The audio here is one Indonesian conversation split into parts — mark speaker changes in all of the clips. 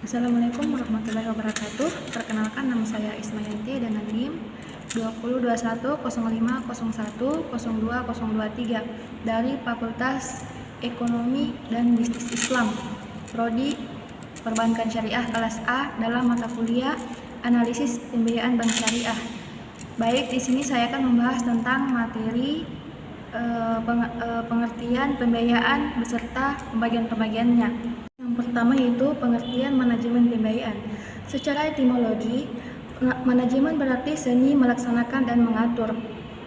Speaker 1: Assalamualaikum warahmatullahi wabarakatuh. Perkenalkan, nama saya Ismayanti dengan NIM 202105010203 dari Fakultas Ekonomi dan Bisnis Islam, Prodi Perbankan Syariah kelas A dalam mata kuliah Analisis Pembiayaan Bank Syariah. Baik, di sini saya akan membahas tentang materi pengertian pembiayaan beserta pembagian-pembagiannya. Yang pertama yaitu pengertian manajemen pembiayaan. Secara etimologi, manajemen berarti seni melaksanakan dan mengatur.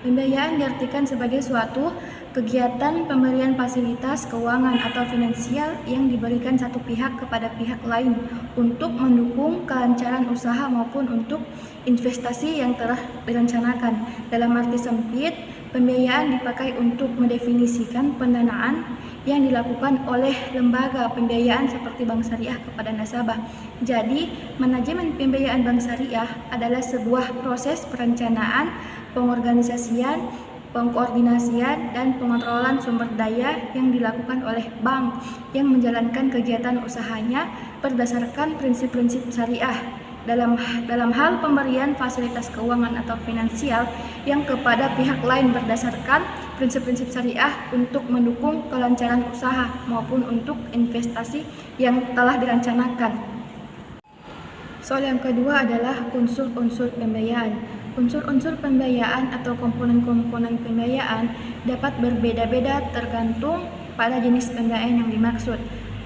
Speaker 1: Pembiayaan diartikan sebagai suatu kegiatan pemberian fasilitas keuangan atau finansial yang diberikan satu pihak kepada pihak lain untuk mendukung kelancaran usaha maupun untuk investasi yang telah direncanakan. Dalam arti sempit, pembiayaan dipakai untuk mendefinisikan pendanaan yang dilakukan oleh lembaga pembiayaan seperti Bank Syariah kepada nasabah. Jadi, manajemen pembiayaan Bank Syariah adalah sebuah proses perencanaan, pengorganisasian, pengkoordinasian, dan pengontrolan sumber daya yang dilakukan oleh bank yang menjalankan kegiatan usahanya berdasarkan prinsip-prinsip syariah dalam hal pemberian fasilitas keuangan atau finansial yang kepada pihak lain berdasarkan prinsip-prinsip syariah untuk mendukung kelancaran usaha maupun untuk investasi yang telah direncanakan. Soal yang kedua adalah unsur-unsur pembiayaan. Unsur-unsur pembiayaan atau komponen-komponen pembiayaan dapat berbeda-beda tergantung pada jenis pembiayaan yang dimaksud.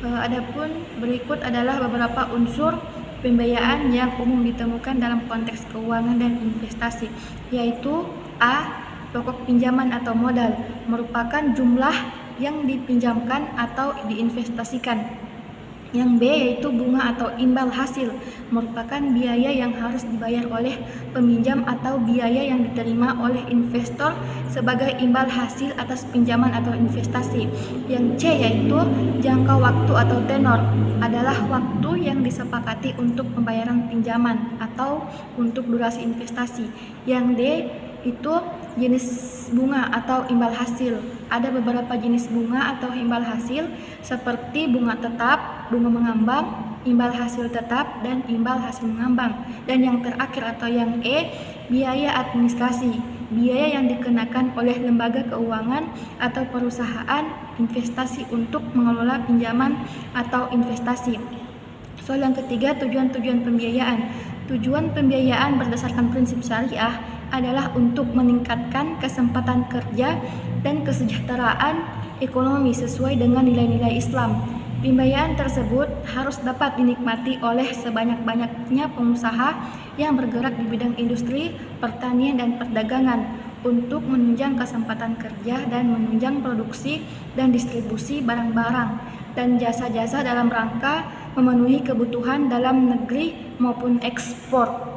Speaker 1: Adapun berikut adalah beberapa unsur pembiayaan yang umum ditemukan dalam konteks keuangan dan investasi, yaitu A. Pokok pinjaman atau modal, merupakan jumlah yang dipinjamkan atau diinvestasikan. Yang B yaitu bunga atau imbal hasil, merupakan biaya yang harus dibayar oleh peminjam atau biaya yang diterima oleh investor sebagai imbal hasil atas pinjaman atau investasi. Yang C yaitu jangka waktu atau tenor, adalah waktu yang disepakati untuk pembayaran pinjaman atau untuk durasi investasi. Yang D itu jenis bunga atau imbal hasil. Ada beberapa jenis bunga atau imbal hasil seperti bunga tetap, bunga mengambang, imbal hasil tetap, dan imbal hasil mengambang. Dan yang terakhir atau yang E, biaya administrasi, biaya yang dikenakan oleh lembaga keuangan atau perusahaan investasi untuk mengelola pinjaman atau investasi. Soal yang ketiga, tujuan-tujuan pembiayaan. Tujuan pembiayaan berdasarkan prinsip syariah adalah untuk meningkatkan kesempatan kerja dan kesejahteraan ekonomi sesuai dengan nilai-nilai Islam. Pembiayaan tersebut harus dapat dinikmati oleh sebanyak-banyaknya pengusaha yang bergerak di bidang industri, pertanian, dan perdagangan untuk menunjang kesempatan kerja dan menunjang produksi dan distribusi barang-barang dan jasa-jasa dalam rangka memenuhi kebutuhan dalam negeri maupun ekspor.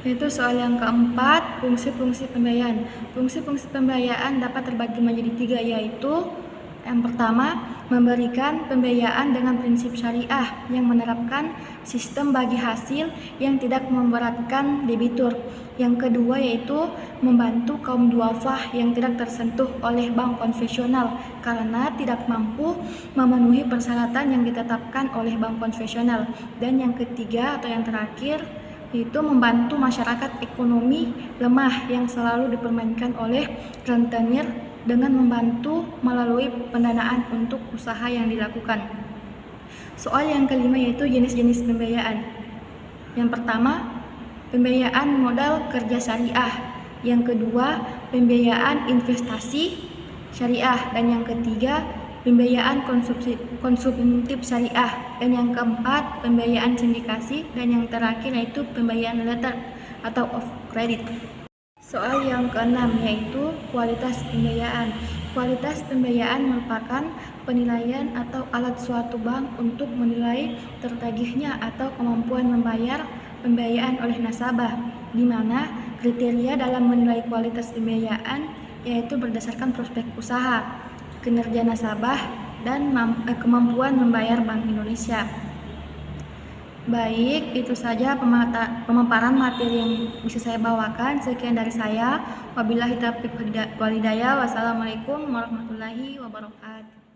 Speaker 1: Itu soal yang keempat, fungsi-fungsi pembiayaan. Fungsi-fungsi pembiayaan dapat terbagi menjadi tiga, yaitu yang pertama, memberikan pembiayaan dengan prinsip syariah yang menerapkan sistem bagi hasil yang tidak memberatkan debitur. Yang kedua yaitu membantu kaum duafah yang tidak tersentuh oleh bank konvensional karena tidak mampu memenuhi persyaratan yang ditetapkan oleh bank konvensional. Dan yang ketiga atau yang terakhir yaitu membantu masyarakat ekonomi lemah yang selalu dipermainkan oleh rentenir dengan membantu melalui pendanaan untuk usaha yang dilakukan. Soal yang kelima yaitu jenis-jenis pembiayaan. Yang pertama, pembiayaan modal kerja syariah. Yang kedua, pembiayaan investasi syariah. Dan yang ketiga, pembiayaan konsumtif syariah. Dan yang keempat, pembiayaan sindikasi. Dan yang terakhir yaitu pembiayaan letter atau of credit. Soal yang keenam yaitu kualitas pembiayaan. Kualitas pembiayaan merupakan penilaian atau alat suatu bank untuk menilai tertagihnya atau kemampuan membayar pembiayaan oleh nasabah, di mana kriteria dalam menilai kualitas pembiayaan yaitu berdasarkan prospek usaha, kinerja nasabah, dan kemampuan membayar Bank Indonesia. Baik, itu saja pemaparan materi yang bisa saya bawakan. Sekian dari saya. Wabillahi taufiq wal hidayah. Wassalamualaikum warahmatullahi wabarakatuh.